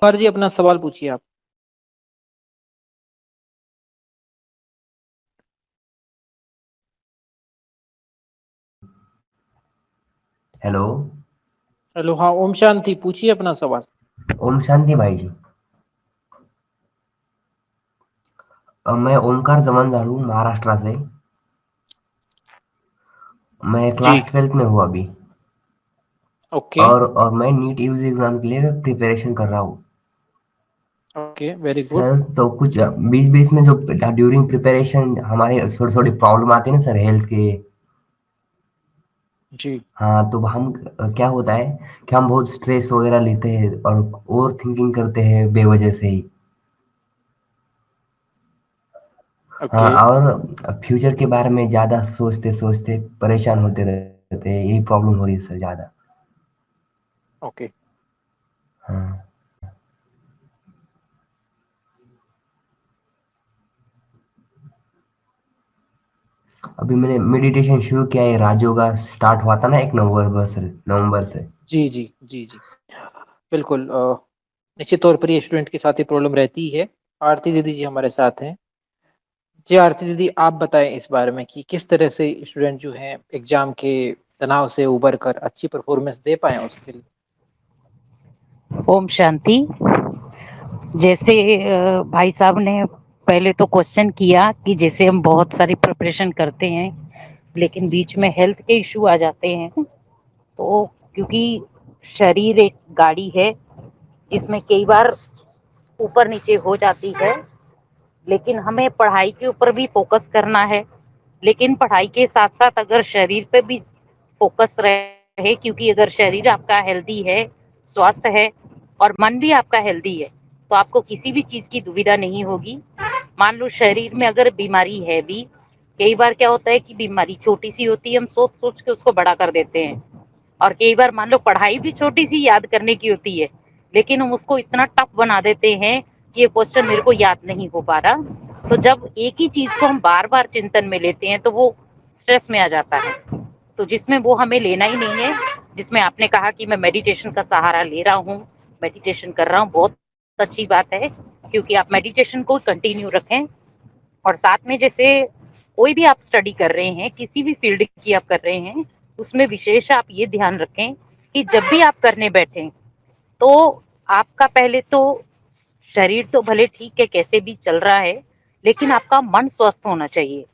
कुमार जी अपना सवाल पूछिए आप। हेलो। हेलो, हाँ ओम शांति, पूछिए अपना सवाल। ओम शांति भाई जी। मैं ओमकार जमान झाड़ू महाराष्ट्र से। मैं जी। क्लास 12th में हूँ अभी। ओके। और मैं नीट यूजी एग्जाम के लिए प्रिपरेशन कर रहा हूँ। Okay, very good. सर तो कुछ बीच बीच में जो ड्यूरिंग प्रिपरेशन हमारे थोड़ी थोड़ी प्रॉब्लम आती है ना सर, हेल्थ के। जी। हाँ तो हम क्या होता है कि हम बहुत स्ट्रेस वगैरह लेते हैं और ओवर थिंकिंग करते हैं बेवजह से ही। हाँ, ओके। और फ्यूचर के बारे में ज़्यादा सोचते सोचते परेशान होते रहते हैं, यही प्रॉब्लम हो रही है सर ज़्यादा। ओके। हाँ। अभी मैंने मेडिटेशन शुरू किया है, राजयोगा स्टार्ट हुआ था ना 1 नवंबर से। जी, जी, जी, जी। बिल्कुल निश्चित तौर पर ये स्टूडेंट के साथ ये प्रॉब्लम रहती है। आरती दीदी जी हमारे साथ हैं। जी आरती दीदी, आप बताएँ इस बारे में कि किस तरह से स्टूडेंट जो हैं एग्ज़ाम के तनाव से उबर कर अच्छी परफ़ॉर्मेंस दे पाएँ उसके लिए? ओम शांति। जैसे भाई साहब ने पहले तो क्वेश्चन किया कि जैसे हम बहुत सारी प्रिपरेशन करते हैं लेकिन बीच में हेल्थ के इशू आ जाते हैं, तो क्योंकि शरीर एक गाड़ी है जिसमें कई बार ऊपर नीचे हो जाती है, लेकिन हमें पढ़ाई के ऊपर भी फोकस करना है। लेकिन पढ़ाई के साथ साथ अगर शरीर पे भी फोकस रहे, क्योंकि अगर शरीर आपका हेल्दी है, स्वस्थ है और मन भी आपका हेल्दी है, तो आपको किसी भी चीज की दुविधा नहीं होगी। मान लो शरीर में अगर बीमारी है भी, कई बार क्या होता है कि बीमारी छोटी सी होती है, हम सोच सोच के उसको बड़ा कर देते हैं। और कई बार मान लो पढ़ाई भी छोटी सी याद करने की होती है, लेकिन हम उसको इतना टफ बना देते हैं कि ये क्वेश्चन मेरे को याद नहीं हो पा रहा। तो जब एक ही चीज को हम बार बार चिंतन में लेते हैं तो वो स्ट्रेस में आ जाता है। तो जिसमें वो हमें लेना ही नहीं है, जिसमें आपने कहा कि मैं मेडिटेशन का सहारा ले रहा हूँ, मेडिटेशन कर रहा हूँ, बहुत अच्छी बात है। क्योंकि आप मेडिटेशन को कंटिन्यू रखें और साथ में जैसे कोई भी आप स्टडी कर रहे हैं, किसी भी फील्ड की आप कर रहे हैं, उसमें विशेष आप ये ध्यान रखें कि जब भी आप करने बैठे तो आपका पहले तो शरीर तो भले ठीक है कैसे भी चल रहा है, लेकिन आपका मन स्वस्थ होना चाहिए।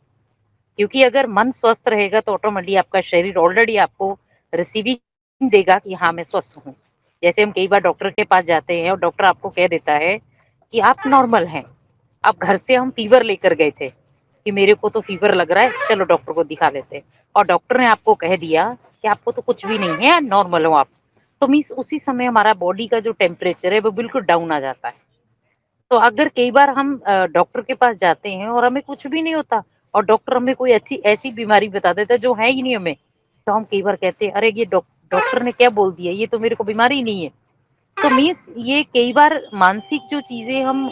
क्योंकि अगर मन स्वस्थ रहेगा तो ऑटोमेटिकली आपका शरीर ऑलरेडी आपको रिसीविंग देगा कि हाँ मैं स्वस्थ हूँ। जैसे हम कई बार डॉक्टर के पास जाते हैं और डॉक्टर आपको कह देता है कि आप नॉर्मल हैं। अब घर से हम फीवर लेकर गए थे कि मेरे को तो फीवर लग रहा है, चलो डॉक्टर को दिखा लेते हैं, और डॉक्टर ने आपको कह दिया कि आपको तो कुछ भी नहीं है, नॉर्मल हो आप। तो मीन्स उसी समय हमारा बॉडी का जो टेम्परेचर है वो बिल्कुल डाउन आ जाता है। तो अगर कई बार हम डॉक्टर के पास जाते हैं और हमें कुछ भी नहीं होता, और डॉक्टर हमें कोई अच्छी ऐसी बीमारी बता देता है जो है ही नहीं हमें, तो हम कई बार कहते हैं अरे ये डॉक्टर ने क्या बोल दिया, ये तो मेरे को बीमारी ही नहीं है। तो मीन्स ये कई बार मानसिक जो चीजें हम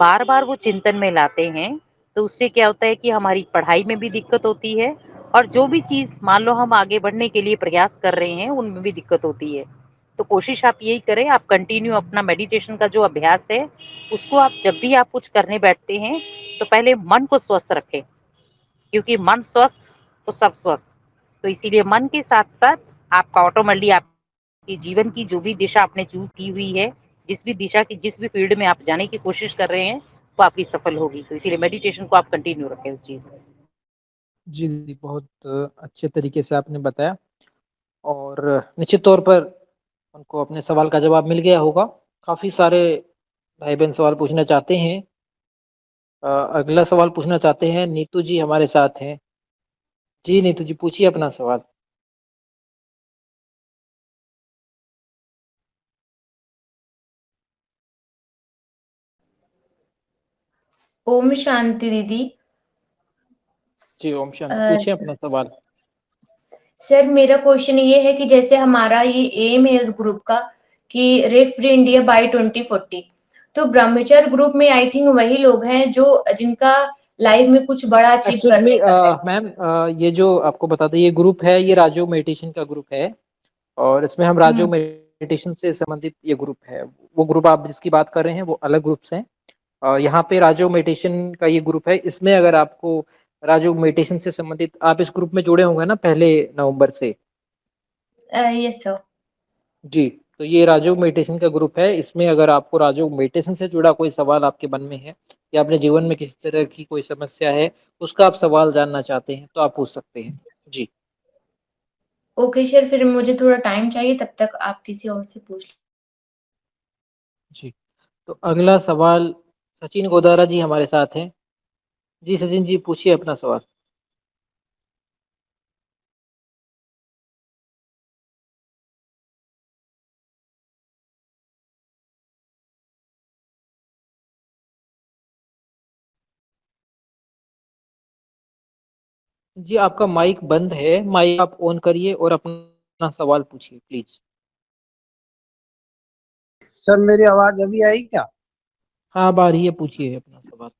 बार बार वो चिंतन में लाते हैं, तो उससे क्या होता है कि हमारी पढ़ाई में भी दिक्कत होती है, और जो भी चीज मान लो हम आगे बढ़ने के लिए प्रयास कर रहे हैं उनमें भी दिक्कत होती है। तो कोशिश आप यही करें, आप कंटिन्यू अपना मेडिटेशन का जो अभ्यास है उसको आप जब भी आप कुछ करने बैठते हैं तो पहले मन को स्वस्थ रखें, क्योंकि मन स्वस्थ तो सब स्वस्थ। तो इसीलिए मन के साथ साथ आपका ऑटोमेटिकली आपके जीवन की जो भी दिशा आपने चूज की हुई है, जिस भी दिशा की जिस भी फील्ड में आप जाने की कोशिश कर रहे हैं वो आपकी सफल होगी। तो इसीलिए मेडिटेशन को आप कंटिन्यू रखें उस चीज में। जी दीदी, बहुत अच्छे तरीके से आपने बताया और निश्चित तौर पर उनको अपने सवाल का जवाब मिल गया होगा। काफ़ी सारे भाई-बहन सवाल पूछना चाहते हैं। अगला सवाल पूछना चाहते हैं, नीतू जी हमारे साथ हैं। जी नीतू जी, पूछिए अपना सवाल। ओम शांति दीदी। जी ओम शांति, अ, पूछिए अपना सवाल। सर मेरा क्वेश्चन ये है कि जैसे हमारा ये एम है इस ग्रुप का कि रेफरी इंडिया बाय 2040, तो ब्रह्मचर्य ग्रुप में आई थिंक वही लोग हैं जो जिनका लाइफ में कुछ बड़ा अचीव एक्सक्यूज़ मी करने का है। मैम, ये जो आपको बता दें, ये ग्रुप है, ये राजयोग मेडिटेशन का ग्रुप है और इसमें हम राजयोग हम्म। मेडिटेशन से संबंधित ये ग्रुप है। वो ग्रुप आप जिसकी बात कर रहे हैं वो अलग ग्रुप्स हैं। यहाँ पे राजयोग मेडिटेशन का ये ग्रुप है। इसमें अगर आपको राजयोग मेडिटेशन से संबंधित, आप इस ग्रुप में जुड़े होंगे ना 1 नवंबर से? Yes sir. जी, तो ये राजयोग मेडिटेशन का ग्रुप है। इसमें अगर आपको राजयोग मेडिटेशन से जुड़ा कोई सवाल आपके मन में है या अपने जीवन में किसी तरह की कोई समस्या है, उसका आप सवाल जानना चाहते हैं तो आप पूछ सकते हैं। जी। ओके सर, फिर मुझे थोड़ा टाइम चाहिए, तब तक आप किसी और से पूछ लीजिए। जी, तो अगला सवाल सचिन गोदारा जी हमारे साथ हैं। जी सचिन जी, पूछिए अपना सवाल। जी, आपका माइक बंद है, माइक आप ऑन करिए और अपना सवाल पूछिए प्लीज। सर मेरी आवाज अभी आई क्या? हाँ, अब आ रही है, पूछिए अपना सवाल।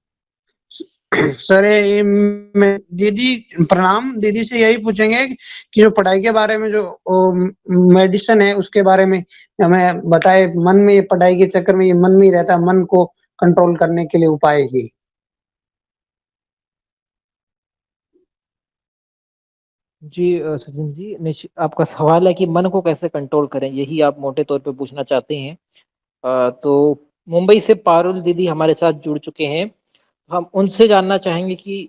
सर ये दीदी, प्रणाम। दीदी से यही पूछेंगे कि जो पढ़ाई के बारे में जो मेडिसिन है उसके बारे में हमें बताए। मन में ये पढ़ाई के चक्कर में ये मन में ही रहता है, मन को कंट्रोल करने के लिए उपाय ही। जी सचिन जी, आपका सवाल है कि मन को कैसे कंट्रोल करें, यही आप मोटे तौर पे पूछना चाहते हैं। तो मुंबई से पारुल दीदी हमारे साथ जुड़ चुके हैं। हम उनसे जानना चाहेंगे कि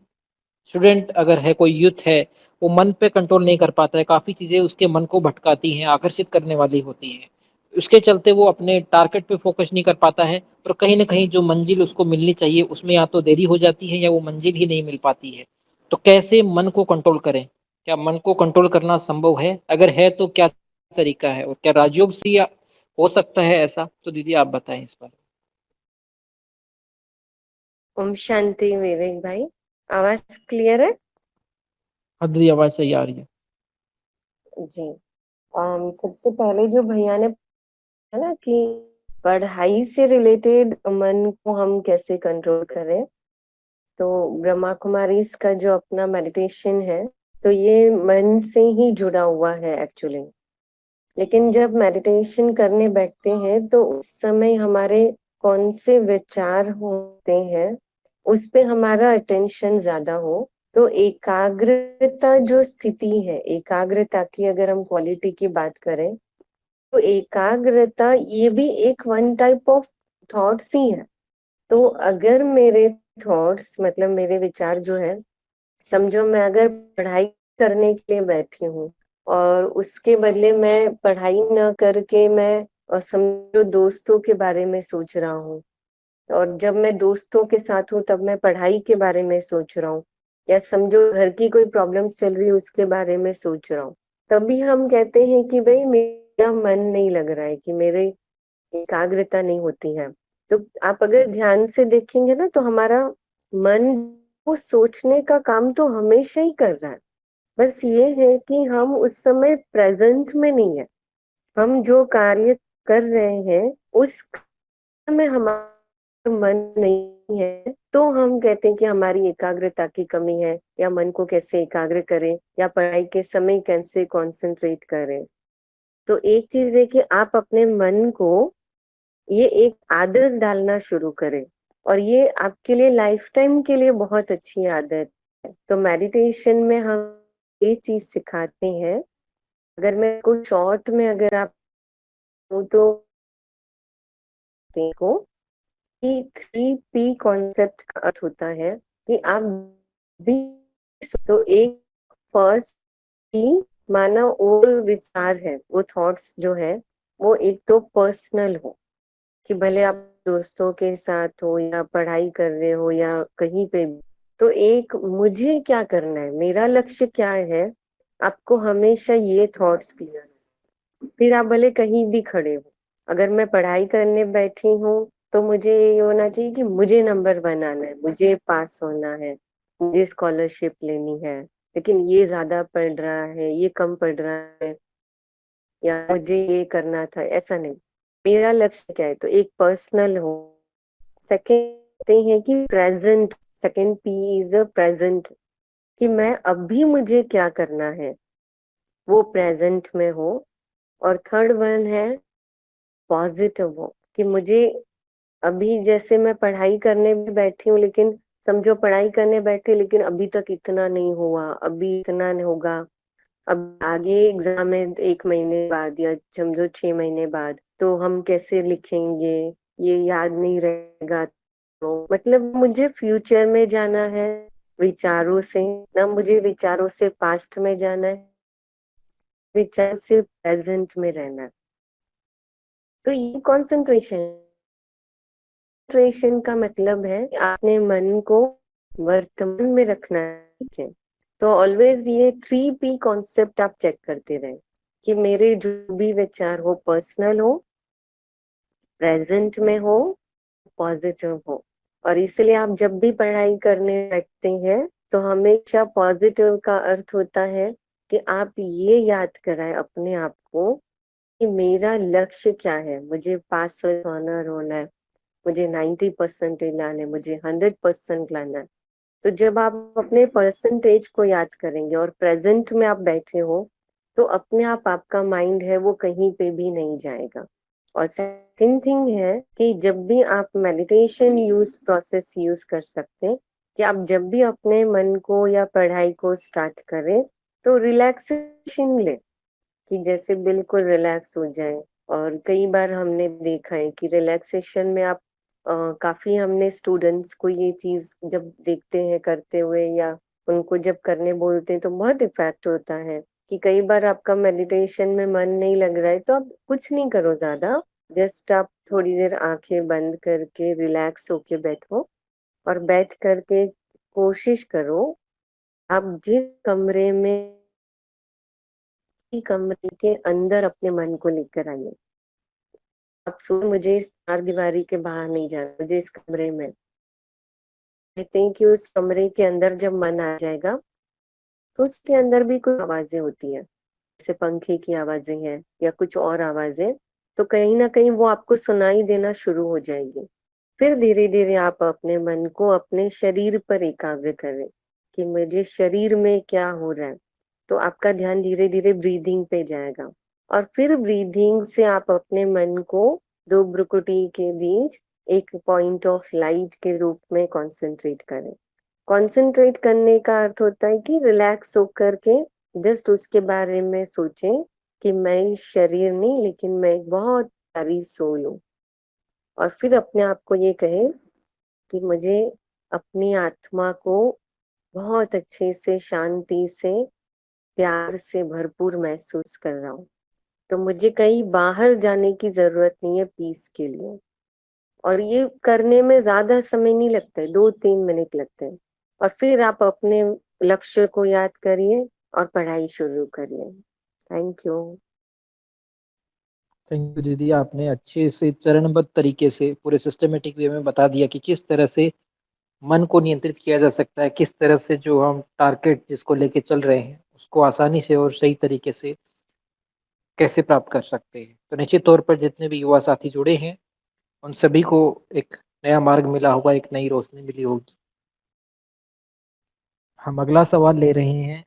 स्टूडेंट अगर है, कोई यूथ है, वो मन पे कंट्रोल नहीं कर पाता है, काफ़ी चीज़ें उसके मन को भटकाती हैं, आकर्षित करने वाली होती हैं। उसके चलते वो अपने टारगेट पे फोकस नहीं कर पाता है और कहीं न कहीं जो मंजिल उसको मिलनी चाहिए उसमें या तो देरी हो जाती है या वो मंजिल ही नहीं मिल पाती है। तो कैसे मन को कंट्रोल करें? क्या मन को कंट्रोल करना संभव है? अगर है तो क्या तरीका है और क्या राजयोग से या हो सकता है ऐसा? तो दीदी आप बताएं इस पर। ओम शांति विवेक भाई, आवाज क्लियर है? हाँ दीदी, आवाज़ सही आ रही है। जी। सबसे पहले जो भैया ने है ना कि पढ़ाई से रिलेटेड मन को हम कैसे कंट्रोल करें, तो ब्रह्मा कुमारी इसका जो अपना मेडिटेशन है, तो ये मन से ही जुड़ा हुआ है एक्चुअली। लेकिन जब मेडिटेशन करने बैठते हैं तो उस समय हमारे कौन से विचार होते हैं उस पे हमारा अटेंशन ज्यादा हो, तो एकाग्रता जो स्थिति है, एकाग्रता की अगर हम क्वालिटी की बात करें, तो एकाग्रता ये भी एक वन टाइप ऑफ थॉट्स ही है। तो अगर मेरे थॉट्स मतलब मेरे विचार जो है, समझो मैं अगर पढ़ाई करने के लिए बैठी हूँ और उसके बदले मैं पढ़ाई न करके मैं समझो दोस्तों के बारे में सोच रहा हूँ, और जब मैं दोस्तों के साथ हूँ तब मैं पढ़ाई के बारे में सोच रहा हूँ, या समझो घर की कोई प्रॉब्लम्स चल रही है उसके बारे में सोच रहा हूँ, तभी हम कहते हैं कि भाई मेरा मन नहीं लग रहा है, कि मेरे एकाग्रता नहीं होती है। तो आप अगर ध्यान से देखेंगे ना तो हमारा मन वो सोचने का काम तो हमेशा ही कर रहा है, बस ये है कि हम उस समय प्रेजेंट में नहीं है। हम जो कार्य कर रहे हैं उस में हमारा मन नहीं है, तो हम कहते हैं कि हमारी एकाग्रता की कमी है, या मन को कैसे एकाग्र करें, या पढ़ाई के समय कैसे कंसंट्रेट करें। तो एक चीज है कि आप अपने मन को ये एक आदत डालना शुरू करें, और ये आपके लिए लाइफ टाइम के लिए बहुत अच्छी आदत है। तो मेडिटेशन में हम ये चीज सिखाते हैं। अगर मैं कुछ शॉर्ट में अगर आप तो देखो कि 3P कॉन्सेप्ट का अर्थ होता है कि आप भी, तो एक फर्स्ट पी माना वो विचार है, वो थॉट्स जो है वो एक तो पर्सनल हो, कि भले आप दोस्तों के साथ हो या पढ़ाई कर रहे हो या कहीं पे भी, तो एक मुझे क्या करना है, मेरा लक्ष्य क्या है, आपको हमेशा ये थॉट्स क्लियर। फिर आप भले कहीं भी खड़े हो, अगर मैं पढ़ाई करने बैठी हूँ तो मुझे ये होना चाहिए कि मुझे नंबर बनाना है, मुझे पास होना है, मुझे स्कॉलरशिप लेनी है, लेकिन ये ज्यादा पढ़ रहा है, ये कम पढ़ रहा है, या मुझे ये करना था, ऐसा नहीं। मेरा लक्ष्य क्या है, तो एक पर्सनल हो। सेकेंड है कि present, second P is the present, कि मैं अभी मुझे क्या करना है वो प्रेजेंट में हो। और थर्ड वन है पॉजिटिव हो, कि मुझे अभी जैसे मैं पढ़ाई करने भी बैठी हूँ, लेकिन समझो पढ़ाई करने बैठे लेकिन अभी तक इतना नहीं हुआ, अभी इतना नहीं होगा, अब आगे एग्जाम है 1 महीने बाद या समझो 6 महीने बाद, तो हम कैसे लिखेंगे, ये याद नहीं रहेगा। तो मतलब मुझे फ्यूचर में जाना है विचारों से, ना मुझे विचारों से पास्ट में जाना है, विचार से प्रेजेंट में रहना है। तो ये कंसंट्रेशन का मतलब है कि आपने मन को वर्तमान में रखना है, ठीक है। तो ऑलवेज ये 3P कॉन्सेप्ट आप चेक करते रहे कि मेरे जो भी विचार हो पर्सनल हो, प्रेजेंट में हो, पॉजिटिव हो। और इसलिए आप जब भी पढ़ाई करने बैठते हैं तो हमेशा पॉजिटिव का अर्थ होता है कि आप ये याद कराएं अपने आप को कि मेरा लक्ष्य क्या है, मुझे पास में ऑनर होना है, मुझे 90% लाना है, मुझे 100% लाना है। तो जब आप अपने परसेंटेज को याद करेंगे और प्रेजेंट में आप बैठे हो, तो अपने आप आपका माइंड है वो कहीं पे भी नहीं जाएगा। और सेकंड थिंग है कि जब भी आप मेडिटेशन प्रोसेस यूज कर सकते हैं, कि आप जब भी अपने मन को या पढ़ाई को स्टार्ट करें तो रिलैक्सेशन ले, कि जैसे बिल्कुल रिलैक्स हो जाए। और कई बार हमने देखा है कि रिलैक्सेशन में आप काफी हमने स्टूडेंट्स को ये चीज जब देखते हैं करते हुए या उनको जब करने बोलते हैं तो बहुत इफेक्ट होता है। कि कई बार आपका मेडिटेशन में मन नहीं लग रहा है तो आप कुछ नहीं करो ज्यादा, जस्ट आप थोड़ी देर आंखें बंद करके रिलैक्स होके बैठो और बैठ करके कोशिश करो आप जिस कमरे के अंदर अपने मन को लेकर आइए। आप सोच मुझे इस 4 दीवारी के बाहर नहीं जाना, मुझे इस कमरे में, कहते हैं कि उस कमरे के अंदर जब मन आ जाएगा तो उसके अंदर भी कुछ आवाजें होती है, जैसे पंखे की आवाजें हैं या कुछ और आवाजें, तो कहीं ना कहीं वो आपको सुनाई देना शुरू हो जाएगी। फिर धीरे धीरे आप अपने मन को अपने शरीर पर एकाग्र करें कि मुझे शरीर में क्या हो रहा है। तो आपका ध्यान धीरे धीरे ब्रीदिंग पे जाएगा और फिर ब्रीदिंग से आप अपने मन को 2 भ्रुकुटी के बीच एक पॉइंट ऑफ लाइट के रूप में कंसंट्रेट करें। कंसंट्रेट करने का अर्थ होता है कि रिलैक्स होकर के जस्ट उसके बारे में सोचें कि मैं इस शरीर नहीं, लेकिन मैं एक बहुत प्यारी सोल हूँ। और फिर अपने आप को ये कहें कि मुझे अपनी आत्मा को बहुत अच्छे से शांति से प्यार से भरपूर महसूस कर रहा हूँ, तो मुझे कहीं बाहर जाने की जरूरत नहीं है पीस के लिए। और ये करने में ज्यादा समय नहीं लगता है, 2-3 मिनट लगते हैं। और फिर आप अपने लक्ष्य को याद करिए और पढ़ाई शुरू करिए। Thank you. थैंक यू दीदी, आपने अच्छे से चरणबद्ध तरीके से पूरे सिस्टमेटिक वे में बता दिया कि किस तरह से मन को नियंत्रित किया जा सकता है, किस तरह से जो हम टारगेट जिसको लेके चल रहे हैं उसको आसानी से और सही तरीके से कैसे प्राप्त कर सकते हैं। तो निश्चित तौर पर जितने भी युवा साथी जुड़े हैं उन सभी को एक नया मार्ग मिला होगा, एक नई रोशनी मिली होगी। हम अगला सवाल ले रहे हैं।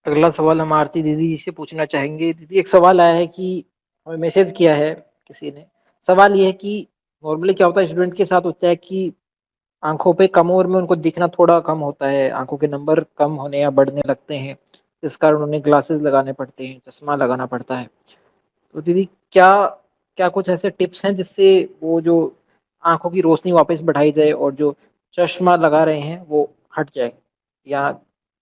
अगला सवाल हम आरती दीदी जी से पूछना चाहेंगे। दीदी, एक सवाल आया है कि हमें मैसेज किया है किसी ने। सवाल ये है कि नॉर्मली क्या होता है स्टूडेंट के साथ होता है कि आंखों पे कम उम्र में उनको दिखना थोड़ा कम होता है, आंखों के नंबर कम होने या बढ़ने लगते हैं, इस कारण उन्हें ग्लासेस लगाने पड़ते हैं, चश्मा लगाना पड़ता है। तो दीदी, क्या क्या कुछ ऐसे टिप्स हैं जिससे वो जो आंखों की रोशनी वापस बढ़ाई जाए और जो चश्मा लगा रहे हैं वो हट जाए, या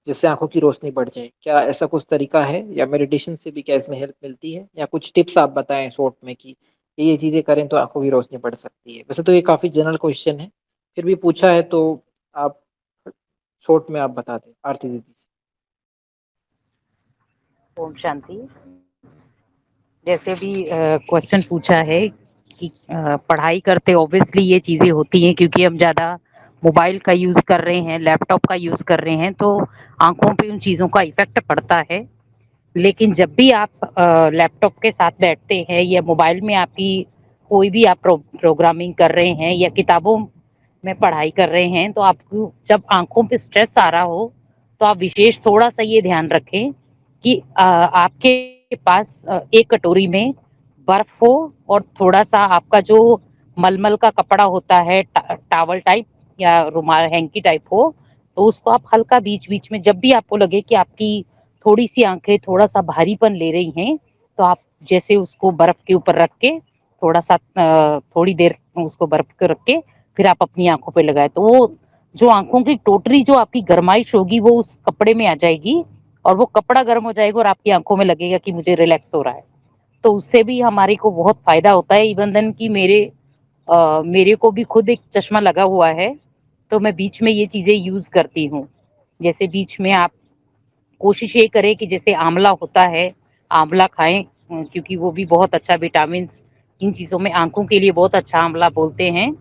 जिससे आंखों की रोशनी बढ़ जाए? क्या ऐसा कुछ तरीका है या मेडिटेशन से भी क्या इसमें हेल्प मिलती है, या कुछ टिप्स आप बताएं शॉर्ट में कि ये चीजें करें तो आंखों की रोशनी बढ़ सकती है? वैसे तो ये काफी जनरल क्वेश्चन है, फिर भी पूछा है तो आप शॉर्ट में आप बता दें आरती दीदी। ओम शांति। जैसे भी क्वेश्चन पूछा है कि पढ़ाई करते ऑब्वियसली ये चीज़ें होती हैं, क्योंकि हम ज़्यादा मोबाइल का यूज़ कर रहे हैं, लैपटॉप का यूज़ कर रहे हैं, तो आंखों पे उन चीज़ों का इफेक्ट पड़ता है। लेकिन जब भी आप लैपटॉप के साथ बैठते हैं या मोबाइल में आपकी कोई भी आप प्रोग्रामिंग कर रहे हैं या किताबों में पढ़ाई कर रहे हैं, तो आपको जब आंखों पे स्ट्रेस आ रहा हो तो आप विशेष थोड़ा सा ये ध्यान रखें कि आपके आपके पास एक कटोरी में बर्फ हो और थोड़ा सा आपका जो मलमल का कपड़ा होता है, टावल टाइप या रुमाल हैंकी टाइप हो, तो उसको आप हल्का बीच बीच में, जब भी आपको लगे कि आपकी थोड़ी सी आंखें थोड़ा सा भारीपन ले रही हैं, तो आप जैसे उसको बर्फ के ऊपर रख के थोड़ा सा थोड़ी देर उसको बर्फ के रख के फिर आप अपनी आंखों पे लगाए, तो वो जो आंखों की टोटली जो आपकी गर्माइश होगी वो उस कपड़े में आ जाएगी और वो कपड़ा गर्म हो जाएगा और आपकी आंखों में लगेगा कि मुझे रिलैक्स हो रहा है। तो उससे भी हमारे को बहुत फायदा होता है। इवन देन कि मेरे को भी खुद एक चश्मा लगा हुआ है, तो मैं बीच में ये चीजें यूज करती हूँ। जैसे बीच में आप कोशिश ये करें कि जैसे आंवला होता है, आंवला खाएं, क्योंकि वो भी बहुत अच्छा विटामिन इन चीजों में आंखों के लिए बहुत अच्छा आंवला बोलते हैं।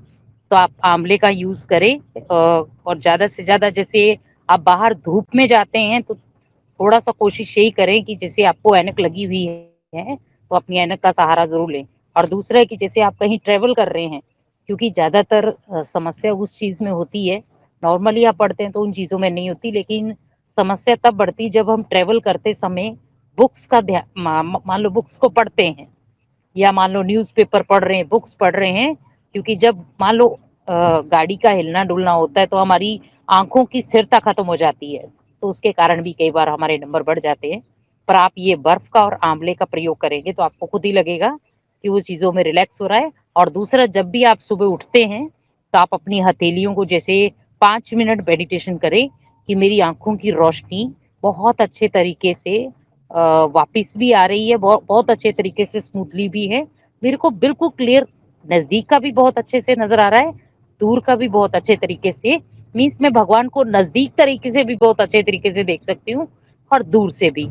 तो आप आंवले का यूज करें और ज्यादा से ज्यादा जैसे आप बाहर धूप में जाते हैं तो थोड़ा सा कोशिश यही करें कि जैसे आपको ऐनक लगी हुई है तो अपनी ऐनक का सहारा जरूर लें। और दूसरा है कि जैसे आप कहीं ट्रेवल कर रहे हैं, क्योंकि ज्यादातर समस्या उस चीज में होती है, नॉर्मली आप पढ़ते हैं तो उन चीजों में नहीं होती, लेकिन समस्या तब बढ़ती जब हम ट्रेवल करते समय बुक्स का ध्यान मान लो बुक्स को पढ़ते हैं या मान लो न्यूज़पेपर पढ़ रहे हैं, बुक्स पढ़ रहे हैं, क्योंकि जब मान लो गाड़ी का हिलना डुलना होता है तो हमारी आंखों की स्थिरता खत्म हो जाती है, तो उसके कारण भी कई बार हमारे नंबर बढ़ जाते हैं। पर आप ये बर्फ का और आंवले का प्रयोग करेंगे तो आपको खुद ही लगेगा कि वो चीजों में रिलैक्स हो रहा है। और दूसरा, जब भी आप सुबह उठते हैं तो आप अपनी हथेलियों को जैसे 5 मिनट मेडिटेशन करें कि मेरी आंखों की रोशनी बहुत अच्छे तरीके से वापिस भी आ रही है, बहुत अच्छे तरीके से स्मूथली भी है, मेरे को बिल्कुल क्लियर, नजदीक का भी बहुत अच्छे से नजर आ रहा है, दूर का भी बहुत अच्छे तरीके से, मीन्स मैं भगवान को नजदीक तरीके से भी बहुत अच्छे तरीके से देख सकती हूँ और दूर से भी,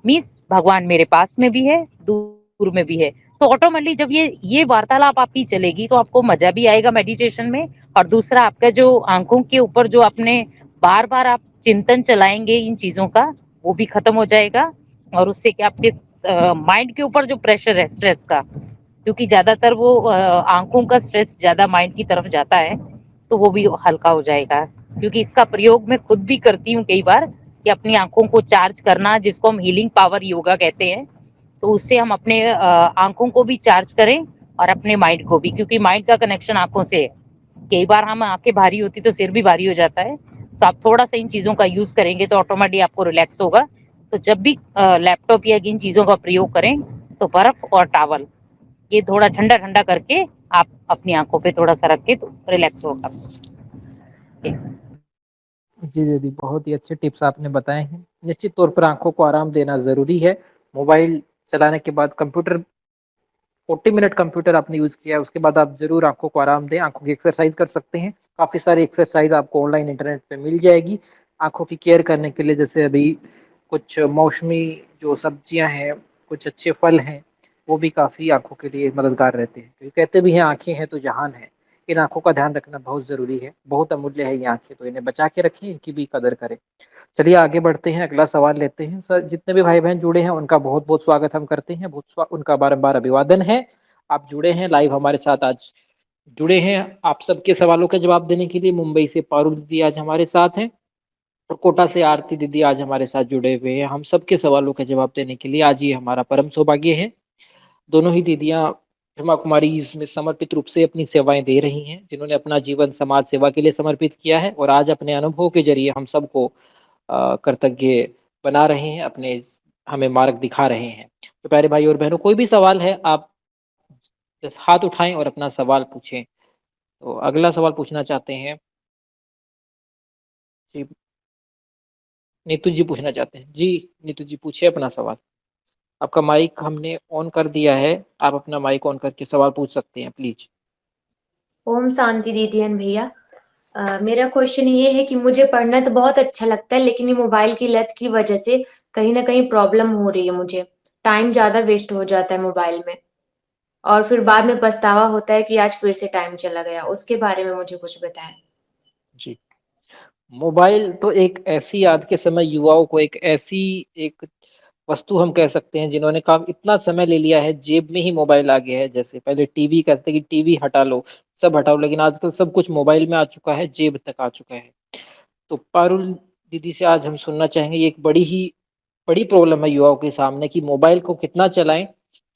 मीन्स भगवान मेरे पास में भी है, दूर में भी है। तो ऑटोमेटिकली जब ये वार्तालाप आपकी चलेगी तो आपको मजा भी आएगा मेडिटेशन में। और दूसरा, आपका जो आंखों के ऊपर जो आपने बार बार आप चिंतन चलाएंगे इन चीजों का, वो भी खत्म हो जाएगा। और उससे क्या आपके माइंड के ऊपर जो प्रेशर है स्ट्रेस का, क्योंकि ज्यादातर वो आंखों का स्ट्रेस ज्यादा माइंड की तरफ जाता है, तो वो भी हल्का हो जाएगा। क्योंकि इसका प्रयोग मैं खुद भी करती हूँ कई बार कि अपनी आंखों को चार्ज करना, जिसको हम हीलिंग पावर योगा कहते हैं, तो उससे हम अपने आंखों को भी चार्ज करें और अपने माइंड को भी, क्योंकि माइंड का कनेक्शन आंखों से है। कई बार हम आंखें भारी होती तो सिर भी भारी हो जाता है, तो आप थोड़ा सा इन चीजों का यूज करेंगे तो ऑटोमेटिक आपको रिलैक्स होगा। तो जब भी लैपटॉप या इन चीजों का प्रयोग करें तो बर्फ और टावल ये थोड़ा ठंडा ठंडा करके आप अपनी आंखों पे थोड़ा सा रख के तो रिलैक्स होगा। जी दीदी, बहुत ही अच्छे टिप्स आपने बताए हैं। निश्चित तौर पर आंखों को आराम देना ज़रूरी है। मोबाइल चलाने के बाद कंप्यूटर 40 मिनट कंप्यूटर आपने यूज़ किया है, उसके बाद आप ज़रूर आंखों को आराम दें, आंखों की एक्सरसाइज कर सकते हैं। काफ़ी सारी एक्सरसाइज आपको ऑनलाइन इंटरनेट पे मिल जाएगी आंखों की केयर करने के लिए। जैसे अभी कुछ मौसमी जो सब्जियां हैं, कुछ अच्छे फल हैं, वो भी काफ़ी आंखों के लिए मददगार रहते हैं, क्योंकि कहते भी हैं आंखें हैं तो जहान है। इन आंखों का ध्यान रखना बहुत ज़रूरी है, बहुत अमूल्य है ये आंखें, तो इन्हें बचा के रखें, इनकी भी कदर करें। चलिए आगे बढ़ते हैं, अगला सवाल लेते हैं। सर, जितने भी भाई बहन जुड़े हैं उनका बहुत बहुत स्वागत हम करते हैं, उनका बारंबार अभिवादन है। आप जुड़े हैं लाइव हमारे साथ, आज जुड़े हैं आप सबके सवालों का जवाब देने के लिए। मुंबई से पारुल दीदी आज हमारे साथ हैं और कोटा से आरती दीदी आज हमारे साथ जुड़े हुए हैं हम सबके सवालों का जवाब देने के लिए। आज ये हमारा परम सौभाग्य है। दोनों ही दीदियां ब्रह्मा कुमारी इसमें समर्पित रूप से अपनी सेवाएं दे रही हैं, जिन्होंने अपना जीवन समाज सेवा के लिए समर्पित किया है और आज अपने अनुभव के जरिए हम सबको कृतज्ञ बना रहे हैं, अपने हमें मार्ग दिखा रहे हैं। तो प्यारे भाई और बहनों, कोई भी सवाल है आप बस हाथ उठाएं और अपना सवाल पूछें। तो अगला सवाल पूछना चाहते हैं जी, नीतू जी पूछना चाहते हैं। जी नीतू जी, पूछिए अपना सवाल। आपका माइक हमने ऑन कर दिया है, आप अपना माइक ऑन करके सवाल पूछ सकते हैं प्लीज। ओम शांति दीदियन भैया। मेरा क्वेश्चन ये है कि मुझे पढ़ना तो बहुत अच्छा लगता है, लेकिन ये मोबाइल की लत की वजह से कहीं ना कहीं प्रॉब्लम हो रही है मुझे। टाइम ज्यादा वेस्ट हो जाता है मोबाइल में और फिर बाद में पछतावा होता है कि आज फिर से टाइम चला गया। उसके बारे में मुझे कुछ बताएं। जी, मोबाइल तो एक ऐसी, आज के समय युवाओं को एक ऐसी एक वस्तु हम कह सकते हैं जिन्होंने काम इतना समय ले लिया है, जेब में ही मोबाइल आ गया है। जैसे पहले टीवी कहते कि टीवी हटा लो, सब हटाओ, लेकिन आजकल सब कुछ मोबाइल में आ चुका है, जेब तक आ चुका है। तो पारुल दीदी से आज हम सुनना चाहेंगे, ये एक बड़ी ही बड़ी प्रॉब्लम है युवाओं के सामने कि मोबाइल को कितना चलाएं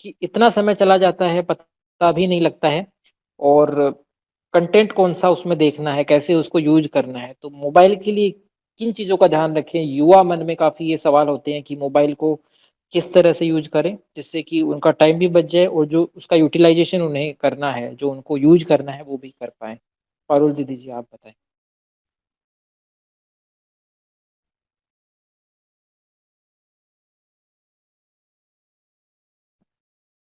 कि इतना समय चला जाता है पता भी नहीं लगता है, और कंटेंट कौन सा उसमें देखना है, कैसे उसको यूज करना है। तो मोबाइल के लिए किन चीज़ों का ध्यान रखें? युवा मन में काफ़ी ये सवाल होते हैं कि मोबाइल को किस तरह से यूज करें जिससे कि उनका टाइम भी बच जाए और जो उसका यूटिलाइजेशन उन्हें करना है, जो उनको यूज करना है, वो भी कर पाएँ। पारुल दीदी जी, आप बताएँ।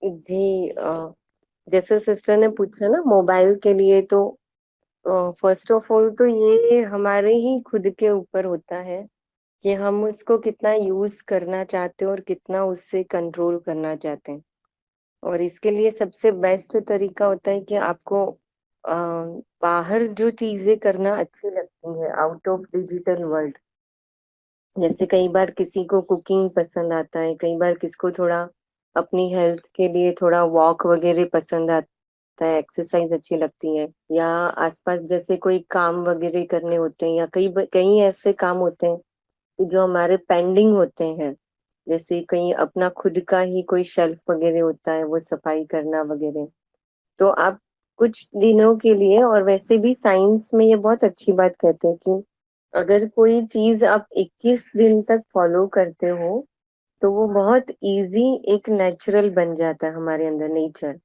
जी, जैसे सिस्टर ने पूछा ना मोबाइल के लिए, तो फर्स्ट ऑफ ऑल तो ये हमारे ही खुद के ऊपर होता है कि हम उसको कितना यूज करना चाहते हैं और कितना उससे कंट्रोल करना चाहते हैं। और इसके लिए सबसे बेस्ट तरीका होता है कि आपको बाहर जो चीजें करना अच्छी लगती है आउट ऑफ डिजिटल वर्ल्ड, जैसे कई बार किसी को कुकिंग पसंद आता है, कई बार किसको थोड़ा अपनी हेल्थ के लिए थोड़ा वॉक वगैरह पसंद आता है, एक्सरसाइज अच्छी लगती है, या आसपास जैसे कोई काम वगैरह करने होते हैं, या कई कई ऐसे काम होते हैं कि जो हमारे पेंडिंग होते हैं, जैसे कहीं अपना खुद का ही कोई शेल्फ वगैरह होता है वो सफाई करना वगैरह। तो आप कुछ दिनों के लिए, और वैसे भी साइंस में ये बहुत अच्छी बात कहते हैं कि अगर कोई चीज आप 21 दिन तक फॉलो करते हो तो वो बहुत इजी एक नेचुरल बन जाता है हमारे अंदर, नेचर।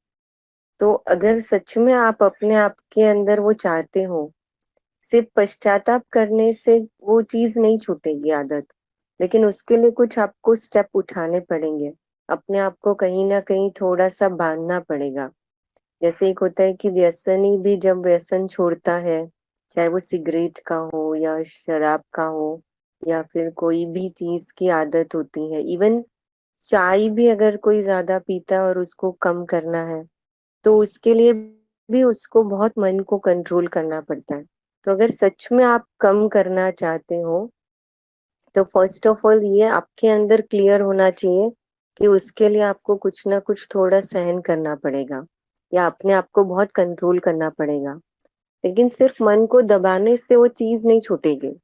तो अगर सच में आप अपने आप के अंदर वो चाहते हो, सिर्फ पश्चाताप करने से वो चीज नहीं छूटेगी आदत, लेकिन उसके लिए कुछ आपको स्टेप उठाने पड़ेंगे, अपने आप को कहीं ना कहीं थोड़ा सा बांधना पड़ेगा। जैसे एक होता है कि व्यसनी भी जब व्यसन छोड़ता है, चाहे वो सिगरेट का हो या शराब का हो या फिर कोई भी चीज की आदत होती है, इवन चाय भी अगर कोई ज्यादा पीता है और उसको कम करना है, तो उसके लिए भी उसको बहुत मन को कंट्रोल करना पड़ता है। तो अगर सच में आप कम करना चाहते हो, तो फर्स्ट ऑफ ऑल ये आपके अंदर क्लियर होना चाहिए कि उसके लिए आपको कुछ ना कुछ थोड़ा सहन करना पड़ेगा, या अपने आप को बहुत कंट्रोल करना पड़ेगा। लेकिन सिर्फ मन को दबाने से वो चीज नहीं छूटेगी।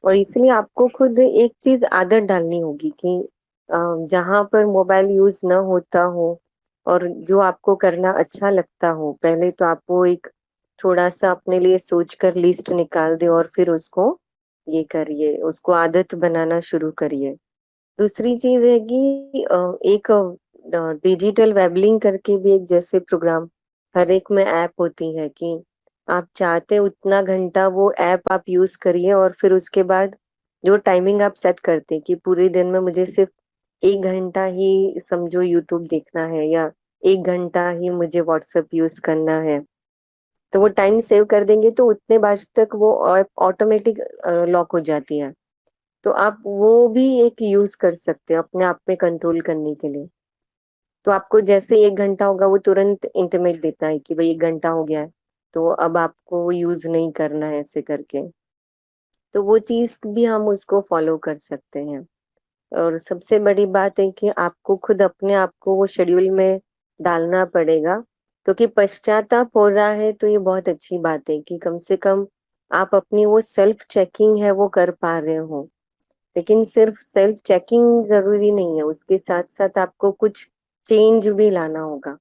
और इसलिए आपको खुद एक चीज आदत डालनी होगी कि जहां पर मोबाइल यूज ना होता हो और जो आपको करना अच्छा लगता हो, पहले तो आप वो एक थोड़ा सा अपने लिए सोच कर लिस्ट निकाल दे और फिर उसको ये करिए, उसको आदत बनाना शुरू करिए। दूसरी चीज है कि एक डिजिटल वेबलिंग करके भी एक जैसे प्रोग्राम हर एक में ऐप होती है कि आप चाहते उतना घंटा वो ऐप आप यूज करिए, और फिर उसके बाद जो टाइमिंग आप सेट करते हैं कि पूरे दिन में मुझे सिर्फ 1 घंटा ही समझो यूट्यूब देखना है, या 1 घंटा ही मुझे व्हाट्सएप यूज करना है, तो वो टाइम सेव कर देंगे तो उतने बाद तक वो ऑटोमेटिक लॉक हो जाती है। तो आप वो भी एक यूज कर सकते हैं अपने आप में कंट्रोल करने के लिए। तो आपको जैसे 1 घंटा होगा वो तुरंत इंटीमेट देता है कि भाई 1 घंटा हो गया है, तो अब आपको यूज नहीं करना है, ऐसे करके। तो वो चीज भी हम उसको फॉलो कर सकते हैं। और सबसे बड़ी बात है कि आपको खुद अपने आप को वो शेड्यूल में डालना पड़ेगा, क्योंकि पश्चाताप हो रहा है तो ये बहुत अच्छी बात है कि कम से कम आप अपनी वो सेल्फ चेकिंग है वो कर पा रहे हो। लेकिन सिर्फ सेल्फ चेकिंग जरूरी नहीं है, उसके साथ साथ आपको कुछ चेंज भी लाना होगा।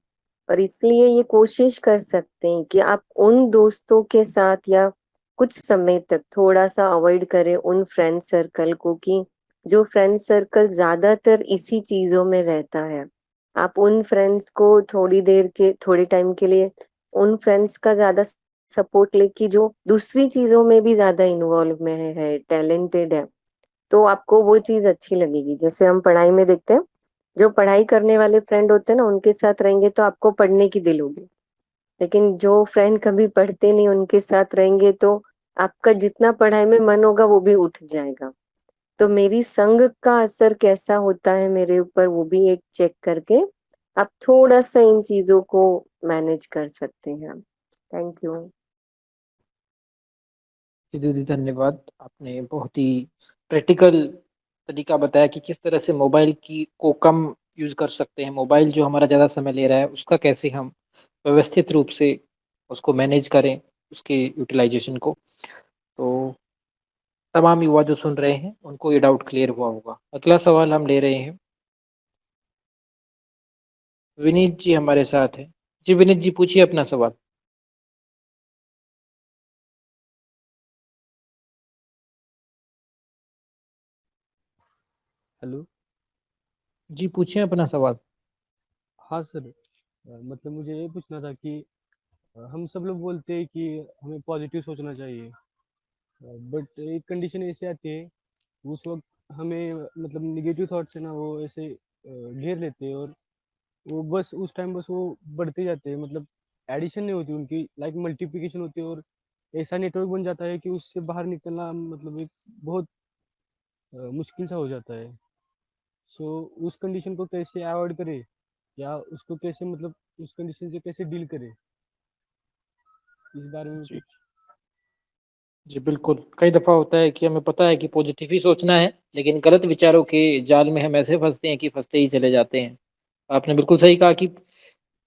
और इसलिए ये कोशिश कर सकते हैं कि आप उन दोस्तों के साथ या कुछ समय तक थोड़ा सा अवॉइड करें उन फ्रेंड सर्कल को, कि जो फ्रेंड सर्कल ज्यादातर इसी चीजों में रहता है। आप उन फ्रेंड्स को थोड़ी देर के, थोड़े टाइम के लिए उन फ्रेंड्स का ज्यादा सपोर्ट ले कि जो दूसरी चीजों में भी ज्यादा इन्वॉल्व में है, टैलेंटेड है, तो आपको वो चीज अच्छी लगेगी। जैसे हम पढ़ाई में देखते हैं, जो पढ़ाई करने वाले फ्रेंड होते हैं ना, उनके साथ रहेंगे तो आपको पढ़ने की दिल होगी। लेकिन जो फ्रेंड कभी पढ़ते नहीं, उनके साथ रहेंगे तो आपका जितना पढ़ाई में मन होगा वो भी उठ जाएगा। तो मेरी संग का असर कैसा होता है मेरे ऊपर, वो भी एक चेक करके आप थोड़ा सा इन चीजों को मैनेज कर सकते हैं। Thank you. जी दीदी, धन्यवाद। आपने बहुत ही प्रैक्टिकल तरीका बताया कि किस तरह से मोबाइल की को कम यूज कर सकते हैं, मोबाइल जो हमारा ज़्यादा समय ले रहा है उसका कैसे हम व्यवस्थित रूप से उसको मैनेज करें, उसके यूटिलाइजेशन को। तो तमाम युवा जो सुन रहे हैं उनको ये डाउट क्लियर हुआ होगा। अगला सवाल हम ले रहे हैं, विनीत जी हमारे साथ हैं। जी विनीत जी, पूछिए अपना सवाल। हेलो। जी पूछिए अपना सवाल। हाँ सर, मतलब मुझे ये पूछना था कि हम सब लोग बोलते हैं कि हमें पॉजिटिव सोचना चाहिए, बट एक कंडीशन ऐसी आती है उस वक्त हमें मतलब निगेटिव थॉट्स है ना वो ऐसे घेर लेते हैं, और वो बस उस टाइम बस वो बढ़ते जाते हैं, मतलब एडिशन नहीं होती उनकी, लाइक मल्टीप्लिकेशन होती है, और ऐसा नेटवर्क बन जाता है कि उससे बाहर निकलना मतलब एक बहुत मुश्किल सा हो जाता है। सो उस कंडीशन को कैसे अवॉइड करें, या उसको कैसे मतलब उस कंडीशन से कैसे डील करें, इस बारे में जी कुछ। जी बिल्कुल, कई दफ़ा होता है कि हमें पता है कि पॉजिटिव ही सोचना है, लेकिन गलत विचारों के जाल में हम ऐसे फँसते हैं कि फँसते ही चले जाते हैं। आपने बिल्कुल सही कहा कि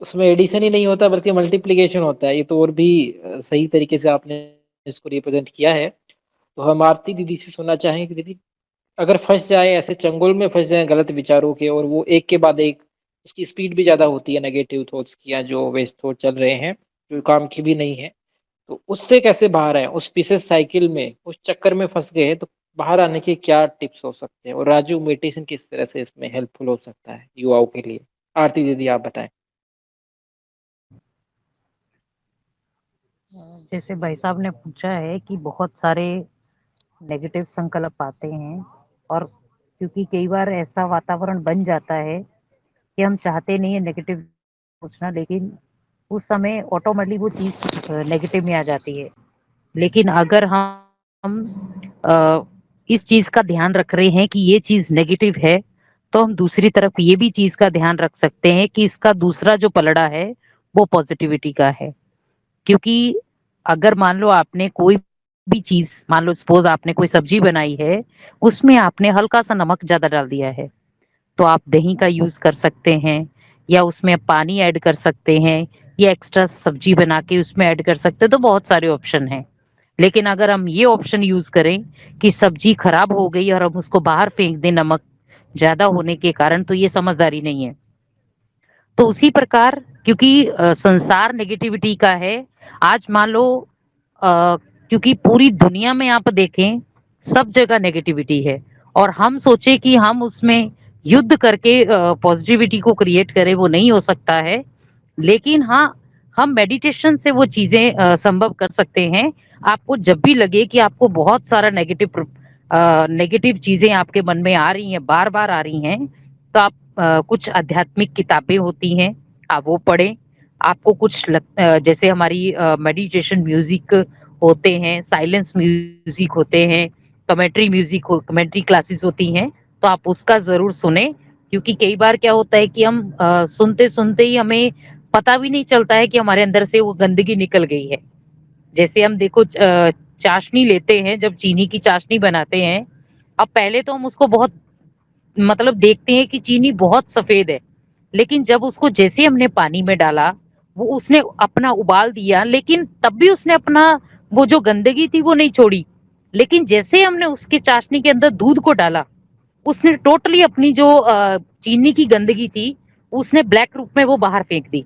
उसमें एडिशन ही नहीं होता बल्कि मल्टीप्लिकेशन होता है। ये तो और भी सही तरीके से आपने इसको रिप्रेज़ेंट किया है। तो हम आरती दीदी से सुनना चाहेंगे कि दीदी, अगर फँस जाए, ऐसे चंगुल में फँस जाएँ गलत विचारों के, और वो एक के बाद एक, उसकी स्पीड भी ज़्यादा होती है नेगेटिव थॉट्स की, या जो वेस्ट थॉट चल रहे हैं, जो काम की भी नहीं है, तो उससे कैसे बाहर आएँ? उस विशेष साइकिल में, उस चक्कर में फँस गए हैं, तो बाहर आने के क्या टिप्स हो सकते हैं? और राजू मेडिटेशन किस तरह से इसमें हेल्पफुल हो सकता है युवाओं के लिए? आरती दीदी आप बताएँ। जैसे भाई साहब ने पूछा है कि बहुत सारे नेगेटिव संकल्प आते हैं, और क्योंकि कई बार ऐसा वातावरण बन जाता है कि हम चाहते नहीं है नेगेटिव सोचना, लेकिन उस समय ऑटोमेटिकली वो चीज़ नेगेटिव में आ जाती है। लेकिन अगर हम इस चीज़ का ध्यान रख रहे हैं कि ये चीज़ नेगेटिव है, तो हम दूसरी तरफ ये भी चीज़ का ध्यान रख सकते हैं कि इसका दूसरा जो पलड़ा है वो पॉजिटिविटी का है। क्योंकि अगर मान लो आपने कोई भी चीज़, मान लो सपोज़ आपने कोई सब्जी बनाई है, उसमें आपने हल्का-सा नमक ज़्यादा डाल दिया है, तो आप दही का यूज़ कर सकते हैं, या उसमें पानी ऐड कर सकते हैं, या एक्स्ट्रा सब्जी बना के उसमें ऐड कर सकते हैं, तो बहुत सारे ऑप्शन हैं। लेकिन अगर हम ये ऑप्शन यूज़ करें कि सब्जी खराब हो गई और हम उसको बाहर फेंक दें नमक ज़्यादा होने के कारण, तो ये समझदारी नहीं है। तो उसी प्रकार, क्योंकि संसार नेगेटिविटी का है, आज मान लो क्योंकि पूरी दुनिया में आप देखें, सब जगह नेगेटिविटी है, और हम सोचे कि हम उसमें युद्ध करके पॉजिटिविटी को क्रिएट करें, वो नहीं हो सकता है। लेकिन हाँ, हम मेडिटेशन से वो चीज़ें संभव कर सकते हैं। आपको जब भी लगे कि आपको बहुत सारा नेगेटिव चीज़ें आपके मन में आ रही हैं, बार-बार आ रही हैं, तो आप कुछ आध्यात्मिक किताबें होती हैं, आप वो पढ़ें। आपको जैसे हमारी मेडिटेशन म्यूज़िक होते हैं, साइलेंस म्यूज़िक होते हैं, कमेंट्री क्लासेस होती हैं, तो आप उसका ज़रूर सुनें। क्योंकि कई बार क्या होता है कि हम सुनते-सुनते ही हमें पता भी नहीं चलता है कि हमारे अंदर से वो गंदगी निकल गई है। जैसे हम देखो चाशनी लेते हैं, जब चीनी की चाशनी बनाते हैं, अब पहले तो हम उसको बहुत मतलब देखते हैं कि चीनी बहुत सफ़ेद है, लेकिन जब उसको जैसे ही हमने पानी में डाला, वो उसने अपना उबाल दिया, लेकिन तब भी उसने अपना वो जो गंदगी थी वो नहीं छोड़ी। लेकिन जैसे हमने उसके चाशनी के अंदर दूध को डाला, उसने टोटली अपनी जो चीनी की गंदगी थी, उसने ब्लैक रूप में वो बाहर फेंक दी,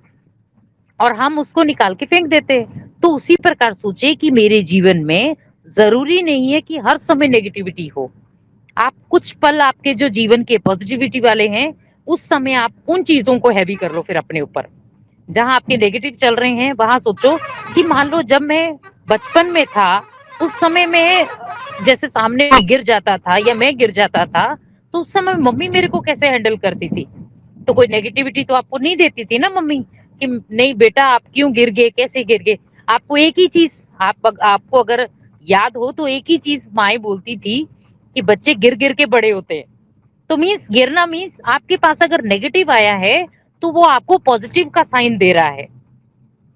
और हम उसको निकाल के फेंक देते हैं। तो उसी प्रकार सोचिए कि मेरे जीवन में ज़रूरी नहीं है कि हर समय नेगेटिविटी हो। आप कुछ पल आपके जो जीवन के पॉजिटिविटी वाले हैं, उस समय आप उन चीज़ों को हैवी कर लो फिर अपने ऊपर। जहाँ आपके नेगेटिव चल रहे हैं, वहाँ सोचो कि मान लो जब मैं बचपन में था, उस समय में जैसे सामने कोई गिर जाता था या मैं गिर जाता था, तो उस समय मम्मी मेरे को कैसे हैंडल करती थी। तो कोई नेगेटिविटी तो आपको नहीं देती थी ना मम्मी, कि नहीं बेटा आप क्यों गिर गए, कैसे गिर गए। आपको एक ही चीज़, आपको अगर याद हो तो एक ही चीज़ माएँ बोलती थी कि बच्चे गिर-गिर के बड़े होते हैं। तो मीन्स गिरना मीन्स आपके पास अगर नेगेटिव आया है, तो वो आपको पॉजिटिव का साइन दे रहा है।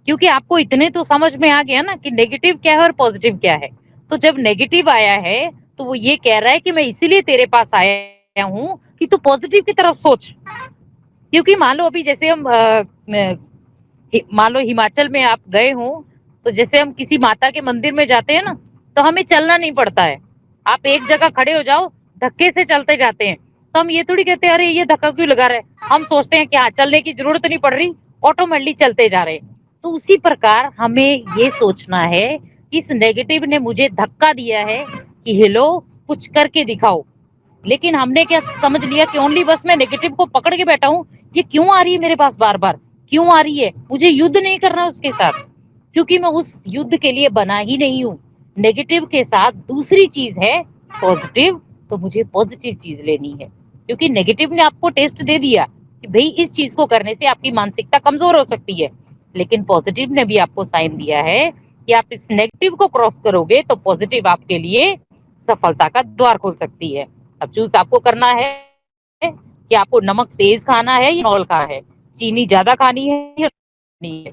क्योंकि आपको इतने तो समझ में आ गया ना कि नेगेटिव क्या है और पॉजिटिव क्या है। तो जब नेगेटिव आया है, तो वो ये कह रहा है कि मैं इसीलिए तेरे पास आया हूँ कि तू पॉजिटिव की तरफ सोच। क्योंकि मान लो अभी जैसे हम मान लो हिमाचल में आप गए हो, तो जैसे हम किसी माता के मंदिर में जाते हैं ना, तो हमें चलना नहीं पड़ता है। आप एक जगह खड़े हो जाओ, धक्के से चलते जाते हैं। तो हम ये थोड़ी कहते हैं अरे ये धक्का क्यों लगा रहे हैं, हम सोचते हैं कि हाँ चलने की जरूरत नहीं पड़ रही, ऑटोमेटिकली चलते जा रहे हैं। तो उसी प्रकार हमें ये सोचना है कि इस नेगेटिव ने मुझे धक्का दिया है कि हिलो, कुछ करके दिखाओ। लेकिन हमने क्या समझ लिया कि ओनली बस मैं नेगेटिव को पकड़ के बैठा हूँ, ये क्यों आ रही है मेरे पास बार बार, क्यों आ रही है, मुझे युद्ध नहीं करना उसके साथ, क्योंकि मैं उस युद्ध के लिए बना ही नहीं हूँ। नेगेटिव के साथ दूसरी चीज है पॉजिटिव, तो मुझे पॉजिटिव चीज लेनी है, क्योंकि नेगेटिव ने आपको टेस्ट दे दिया कि भाई इस चीज को करने से आपकी मानसिकता कमजोर हो सकती है, लेकिन पॉजिटिव ने भी आपको साइन दिया है कि आप इस नेगेटिव को क्रॉस करोगे तो पॉजिटिव आपके लिए सफलता का द्वार खोल सकती है। अब चूज आपको करना है कि आपको नमक तेज खाना है या नॉर्मल खाना है, चीनी ज्यादा खानी है या नहीं है,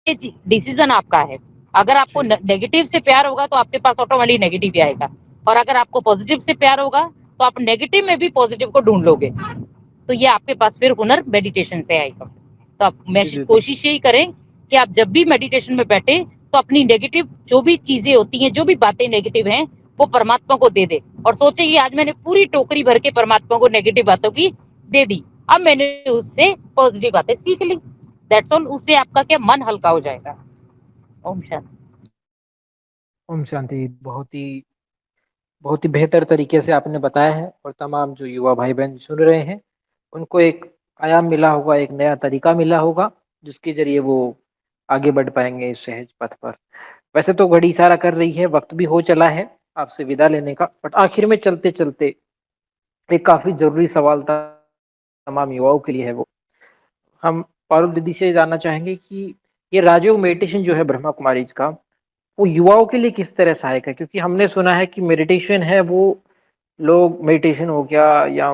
ये डिसीजन आपका है। अगर आपको जी नेगेटिव से प्यार होगा तो आपके पास ऑटोमेटिकली नेगेटिव ही आएगा, और अगर आपको पॉजिटिव से प्यार होगा तो आप नेगेटिव में भी पॉजिटिव को ढूंढ लोगे। तो ये आपके पास फिर हुनर मेडिटेशन से आएगा। तो आप जी दीदी। कोशिश यही करें कि आप जब भी मेडिटेशन में बैठे तो अपनी नेगेटिव जो भी चीजें होती हैं, जो भी बातें नेगेटिव हैं, वो परमात्मा को दे दे और सोचे कि आज मैंने पूरी टोकरी भर के परमात्मा को नेगेटिव बातों की दे दी, अब मैंने उससे पॉजिटिव बातें सीख ली। That's all. उससे आपका क्या मन हल्का हो जाएगा। ओम शांति। ओम शांति। बहुत ही बेहतर तरीके से आपने बताया है, और तमाम जो युवा भाई बहन सुन रहे हैं उनको एक आयाम मिला होगा, एक नया तरीका मिला होगा, जिसके जरिए वो आगे बढ़ पाएंगे इस सहज पथ पर। वैसे तो घड़ी इशारा कर रही है, वक्त भी हो चला है आपसे विदा लेने का, बट आखिर में चलते चलते एक काफी जरूरी सवाल था तमाम युवाओं के लिए है। वो हम पारुल दीदी से जानना चाहेंगे कि ये राजयोग मेडिटेशन जो है ब्रह्मा कुमारी का, वो युवाओं के लिए किस तरह सहायक है? क्योंकि हमने सुना है कि मेडिटेशन है वो, लोग मेडिटेशन हो गया या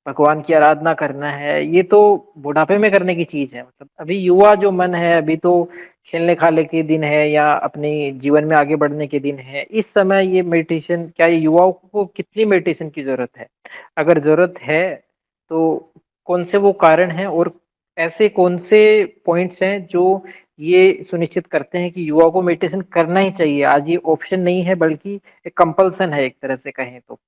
भगवान की आराधना करना है, ये तो बुढ़ापे में करने की चीज है। मतलब अभी युवा जो मन है, अभी तो खेलने खाने के दिन है या अपने जीवन में आगे बढ़ने के दिन है, इस समय ये मेडिटेशन, क्या ये युवाओं को कितनी मेडिटेशन की जरूरत है? अगर जरूरत है तो कौन से वो कारण हैं, और ऐसे कौन से पॉइंट्स हैं जो ये सुनिश्चित करते हैं कि युवाओं को मेडिटेशन करना ही चाहिए? आज ये ऑप्शन नहीं है बल्कि एक कंपल्सन है एक तरह से कहें तो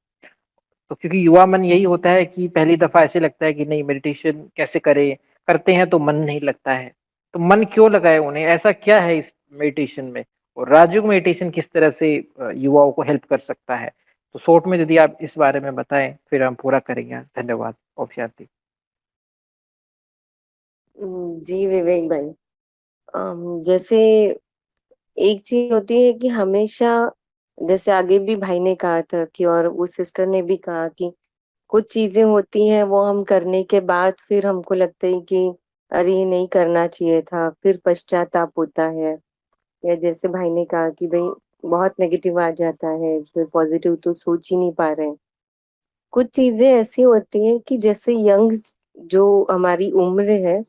क्योंकि युवा मन यही होता है कि पहली दफा ऐसे लगता है कि नहीं मेडिटेशन कैसे करें, करते हैं तो मन नहीं लगता है। तो मन क्यों लगाए उन्हें, ऐसा क्या है इस मेडिटेशन में, और राजयोग मेडिटेशन किस तरह से युवाओं को हेल्प कर सकता है? तो शॉर्ट में यदि आप इस बारे में बताएं फिर हम पूरा करेंगे आज। धन्यवाद। ओम शांति। जी विवेक भाई, जैसे एक चीज होती है कि हमेशा, जैसे आगे भी भाई ने कहा था कि, और वो सिस्टर ने भी कहा कि कुछ चीजें होती हैं वो हम करने के बाद फिर हमको लगता है कि अरे ये नहीं करना चाहिए था, फिर पश्चाताप होता है। या जैसे भाई ने कहा कि भाई बहुत नेगेटिव आ जाता है, फिर पॉजिटिव तो सोच ही नहीं पा रहे हैं। कुछ चीजें ऐसी होती हैं कि जैसे यंग, जो हमारी उम्र है,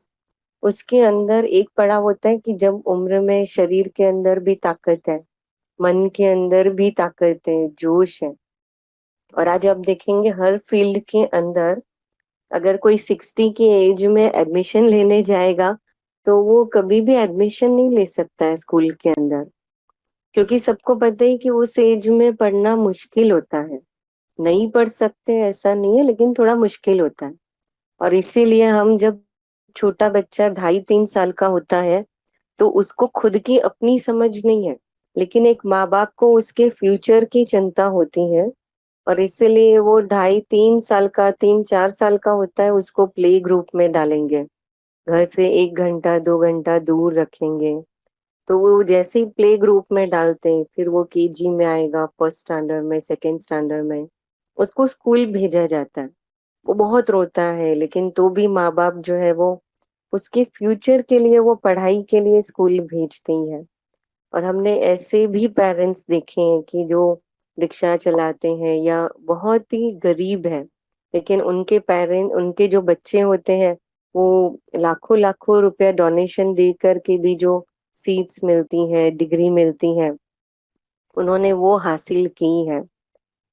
उसके अंदर एक पड़ाव होता है कि जब उम्र में शरीर के अंदर भी ताकत है, मन के अंदर भी ताकत है, जोश है। और आज आप देखेंगे हर फील्ड के अंदर, अगर कोई 60 की एज में एडमिशन लेने जाएगा तो वो कभी भी एडमिशन नहीं ले सकता है स्कूल के अंदर, क्योंकि सबको पता है कि उस एज में पढ़ना मुश्किल होता है। नहीं पढ़ सकते ऐसा नहीं है, लेकिन थोड़ा मुश्किल होता है। और इसीलिए हम जब छोटा बच्चा 2.5-3 साल का होता है तो उसको खुद की अपनी समझ नहीं है, लेकिन एक माँ बाप को उसके फ्यूचर की चिंता होती है। और इसीलिए वो 2.5-3 साल का, 3-4 साल का होता है, उसको प्ले ग्रुप में डालेंगे, घर से 1 घंटा 2 घंटा दूर रखेंगे। तो वो जैसे ही प्ले ग्रुप में डालते हैं, फिर वो केजी में आएगा, फर्स्ट स्टैंडर्ड में, सेकेंड स्टैंडर्ड में, उसको स्कूल भेजा जाता है। वो बहुत रोता है, लेकिन तो भी माँ बाप जो है वो उसके फ्यूचर के लिए, वो पढ़ाई के लिए स्कूल भेजते ही है। और हमने ऐसे भी पेरेंट्स देखे हैं कि जो रिक्शा चलाते हैं या बहुत ही गरीब है, लेकिन उनके पेरेंट, उनके जो बच्चे होते हैं, वो लाखों लाखों रुपया डोनेशन दे करके भी जो सीट्स मिलती है, डिग्री मिलती है, उन्होंने वो हासिल की है।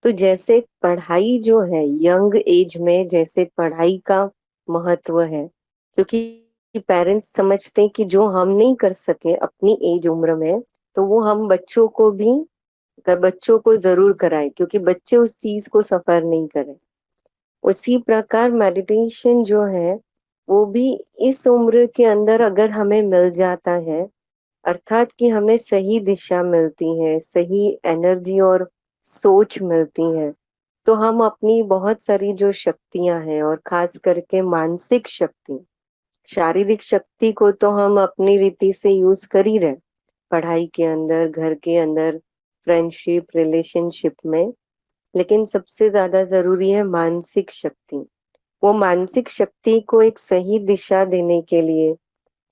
तो जैसे पढ़ाई जो है यंग एज में, जैसे पढ़ाई का महत्व है, क्योंकि पेरेंट्स समझते हैं कि जो हम नहीं कर सके अपनी एज उम्र में, तो वो हम बच्चों को भी बच्चों को जरूर कराएं, क्योंकि बच्चे उस चीज को सफर नहीं करें। उसी प्रकार मेडिटेशन जो है वो भी इस उम्र के अंदर अगर हमें मिल जाता है, अर्थात कि हमें सही दिशा मिलती है, सही एनर्जी और सोच मिलती है, तो हम अपनी बहुत सारी जो शक्तियां हैं, और खास करके मानसिक शक्ति, शारीरिक शक्ति को तो हम अपनी रीति से यूज कर ही रहे, पढ़ाई के अंदर, घर के अंदर, फ्रेंडशिप, रिलेशनशिप में, लेकिन सबसे ज्यादा जरूरी है मानसिक शक्ति। वो मानसिक शक्ति को एक सही दिशा देने के लिए,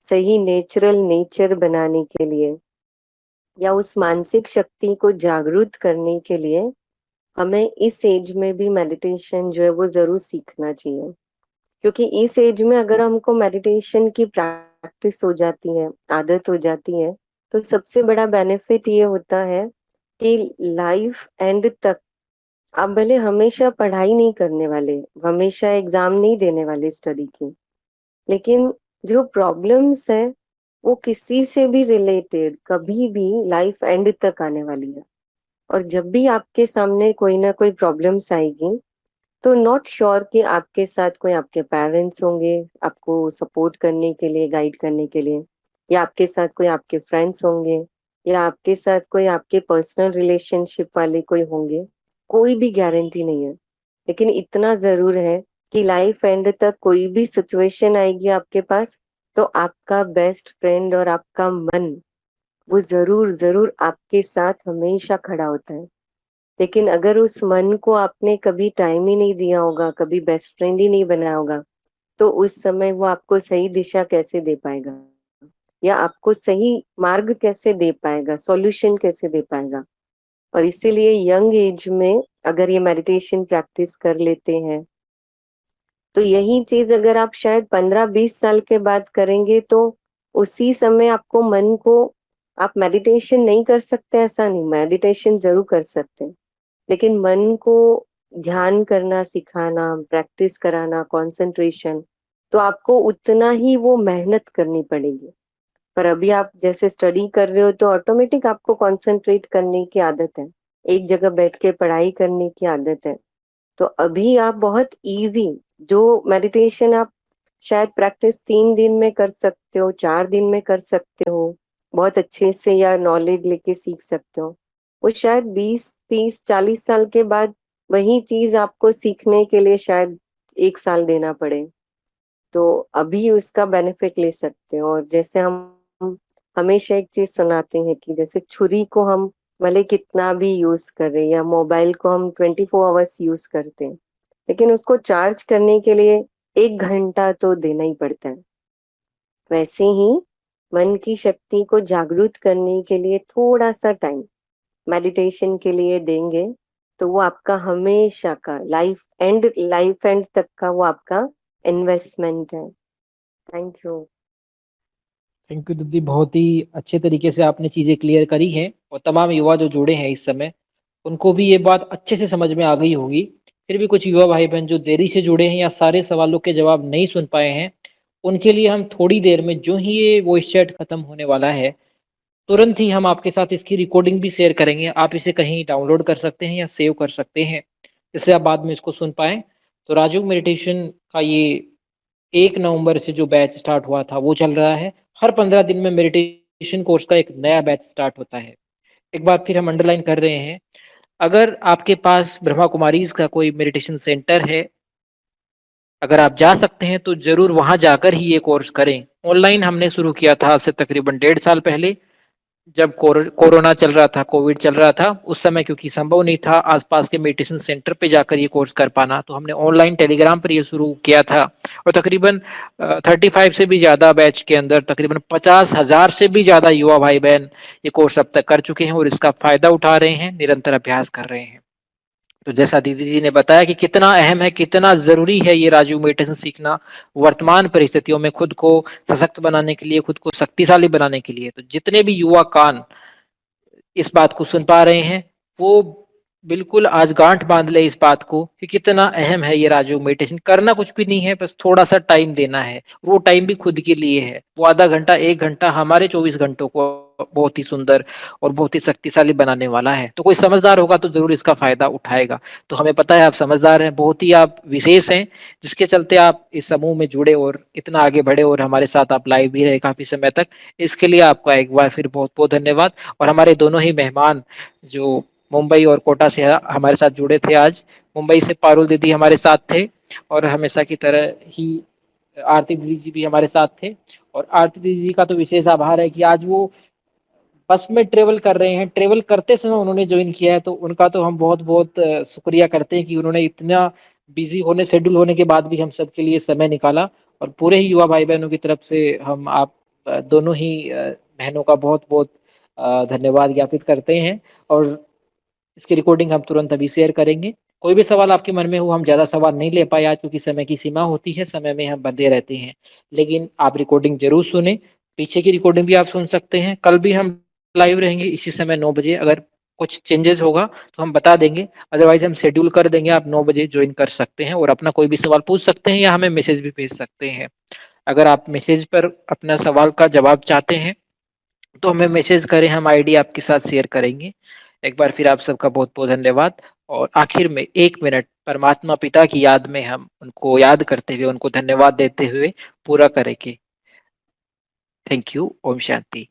सही नेचुरल नेचर बनाने के लिए, या उस मानसिक शक्ति को जागरूक करने के लिए हमें इस एज में भी मेडिटेशन जो है वो जरूर सीखना चाहिए। क्योंकि इस एज में अगर हमको मेडिटेशन की प्रैक्टिस हो जाती है, आदत हो जाती है, तो सबसे बड़ा बेनिफिट ये होता है कि लाइफ एंड तक आप भले हमेशा पढ़ाई नहीं करने वाले, हमेशा एग्जाम नहीं देने वाले स्टडी की, लेकिन जो प्रॉब्लम्स है वो किसी से भी रिलेटेड कभी भी लाइफ एंड तक आने वाली है। और जब भी आपके सामने कोई ना कोई प्रॉब्लम्स आएगी, तो नॉट श्योर कि आपके साथ कोई आपके पेरेंट्स होंगे आपको सपोर्ट करने के लिए, गाइड करने के लिए, या आपके साथ कोई आपके फ्रेंड्स होंगे, या आपके साथ कोई आपके पर्सनल रिलेशनशिप वाले कोई होंगे, कोई भी गारंटी नहीं है। लेकिन इतना जरूर है कि लाइफ एंड तक कोई भी सिचुएशन आएगी आपके पास, तो आपका बेस्ट फ्रेंड और आपका मन वो जरूर जरूर आपके साथ हमेशा खड़ा होता है। लेकिन अगर उस मन को आपने कभी टाइम ही नहीं दिया होगा, कभी बेस्ट फ्रेंड ही नहीं बनाया होगा, तो उस समय वो आपको सही दिशा कैसे दे पाएगा, या आपको सही मार्ग कैसे दे पाएगा, सॉल्यूशन कैसे दे पाएगा। और इसीलिए यंग एज में अगर ये मेडिटेशन प्रैक्टिस कर लेते हैं, तो यही चीज अगर आप शायद 15-20 साल के बाद करेंगे, तो उसी समय आपको मन को, आप मेडिटेशन नहीं कर सकते ऐसा नहीं, मेडिटेशन जरूर कर सकते हैं, लेकिन मन को ध्यान करना सिखाना, प्रैक्टिस कराना, कंसंट्रेशन, तो आपको उतना ही वो मेहनत करनी पड़ेगी। पर अभी आप जैसे स्टडी कर रहे हो, तो ऑटोमेटिक आपको कंसंट्रेट करने की आदत है, एक जगह बैठ के पढ़ाई करने की आदत है। तो अभी आप बहुत इजी, जो मेडिटेशन आप शायद प्रैक्टिस 3 दिन में कर सकते हो, 4 दिन में कर सकते हो बहुत अच्छे से, या नॉलेज लेके सीख सकते हो, वो शायद 20-30-40 साल के बाद वही चीज आपको सीखने के लिए शायद 1 साल देना पड़े। तो अभी उसका बेनिफिट ले सकते हो। और जैसे हम हमेशा एक चीज सुनाते हैं कि जैसे छुरी को हम भले कितना भी यूज कर रहे हैं, या मोबाइल को हम 24 आवर्स यूज करते हैं, लेकिन उसको चार्ज करने के लिए 1 घंटा तो देना ही पड़ता है। वैसे ही मन की शक्ति को जागरूक करने के लिए थोड़ा सा टाइम मेडिटेशन के लिए देंगे, तो वो आपका हमेशा का लाइफ एंड तक का वो आपका इन्वेस्टमेंट है। Thank you. थैंक यू दीदी, बहुत ही अच्छे तरीके से आपने चीज़ें क्लियर करी हैं, और तमाम युवा जो जुड़े हैं इस समय उनको भी ये बात अच्छे से समझ में आ गई होगी। फिर भी कुछ युवा भाई बहन जो देरी से जुड़े हैं या सारे सवालों के जवाब नहीं सुन पाए हैं, उनके लिए हम थोड़ी देर में, जो ही ये वॉइस चैट खत्म होने वाला है, तुरंत ही हम आपके साथ इसकी रिकॉर्डिंग भी शेयर करेंगे। आप इसे कहीं डाउनलोड कर सकते हैं या सेव कर सकते हैं, जिससे आप बाद में इसको सुन पाएँ। तो राजयोग मेडिटेशन का ये 1 नवंबर से जो बैच स्टार्ट हुआ था वो चल रहा है। हर 15 दिन में मेडिटेशन कोर्स का एक नया बैच स्टार्ट होता है। एक बात फिर हम अंडरलाइन कर रहे हैं, अगर आपके पास ब्रह्मा कुमारीज़ का कोई मेडिटेशन सेंटर है, अगर आप जा सकते हैं तो ज़रूर वहाँ जाकर ही ये कोर्स करें। ऑनलाइन हमने शुरू किया था आज से तकरीबन 1.5 साल पहले, जब कोरोना चल रहा था, कोविड चल रहा था, उस समय क्योंकि संभव नहीं था आसपास के मेडिटेशन सेंटर पे जाकर ये कोर्स कर पाना, तो हमने ऑनलाइन टेलीग्राम पर ये शुरू किया था। और तकरीबन 35 से भी ज़्यादा बैच के अंदर तकरीबन 50,000 से भी ज़्यादा युवा भाई बहन ये कोर्स अब तक कर चुके हैं और इसका फ़ायदा उठा रहे हैं, निरंतर अभ्यास कर रहे हैं। तो जैसा दीदी जी ने बताया कि कितना अहम है, कितना ज़रूरी है ये राजयोग मेडिटेशन सीखना वर्तमान परिस्थितियों में खुद को सशक्त बनाने के लिए, खुद को शक्तिशाली बनाने के लिए। तो जितने भी युवा कान इस बात को सुन पा रहे हैं, वो बिल्कुल आज गांठ बांध ले इस बात को कि कितना अहम है ये राजयोग मेडिटेशन। करना कुछ भी नहीं है, बस थोड़ा सा टाइम देना है। वो टाइम भी खुद के लिए है। वो आधा घंटा 1 घंटा हमारे 24 घंटों को बहुत ही सुंदर और बहुत ही शक्तिशाली बनाने वाला है। तो कोई समझदार होगा तो जरूर इसका फायदा उठाएगा। तो हमें पता है आप समझदार हैं, बहुत ही आप विशेष हैं, जिसके चलते आप इस समूह में जुड़े और इतना आगे बढ़े और हमारे साथ आप लाइव भी रहे काफी समय तक। इसके लिए आपका एक बार फिर बहुत बहुत धन्यवाद। और हमारे दोनों ही मेहमान जो मुंबई और कोटा से हमारे साथ जुड़े थे आज। मुंबई से पारुल दीदी हमारे साथ थे और हमेशा की तरह ही आरती दीदी जी भी हमारे साथ थे। और आरती दीदी जी का तो विशेष आभार है कि आज वो बस में ट्रेवल कर रहे हैं, ट्रेवल करते समय उन्होंने ज्वाइन किया है। तो उनका तो हम बहुत बहुत शुक्रिया करते हैं कि उन्होंने इतना बिजी होने शेड्यूल होने के बाद भी हम सबके लिए समय निकाला। और पूरे ही युवा भाई बहनों की तरफ से हम आप दोनों ही बहनों का बहुत बहुत धन्यवाद ज्ञापित करते हैं। और इसकी रिकॉर्डिंग हम तुरंत अभी शेयर करेंगे। कोई भी सवाल आपके मन में हो, हम ज़्यादा सवाल नहीं ले पाए आज क्योंकि समय की सीमा होती है, समय में हम बंधे रहते हैं। लेकिन आप रिकॉर्डिंग जरूर सुने, पीछे की रिकॉर्डिंग भी आप सुन सकते हैं। कल भी हम लाइव रहेंगे इसी समय 9 बजे। अगर कुछ चेंजेस होगा तो हम बता देंगे, अदरवाइज हम शेड्यूल कर देंगे। आप 9 बजे ज्वाइन कर सकते हैं और अपना कोई भी सवाल पूछ सकते हैं या हमें मैसेज भी भेज सकते हैं। अगर आप मैसेज पर अपना सवाल का जवाब चाहते हैं तो हमें मैसेज करें, हम आईडी आपके साथ शेयर करेंगे। एक बार फिर आप सबका बहुत बहुत धन्यवाद। और आखिर में 1 मिनट परमात्मा पिता की याद में हम उनको याद करते हुए उनको धन्यवाद देते हुए पूरा करेंगे। Thank you. ओम शांति।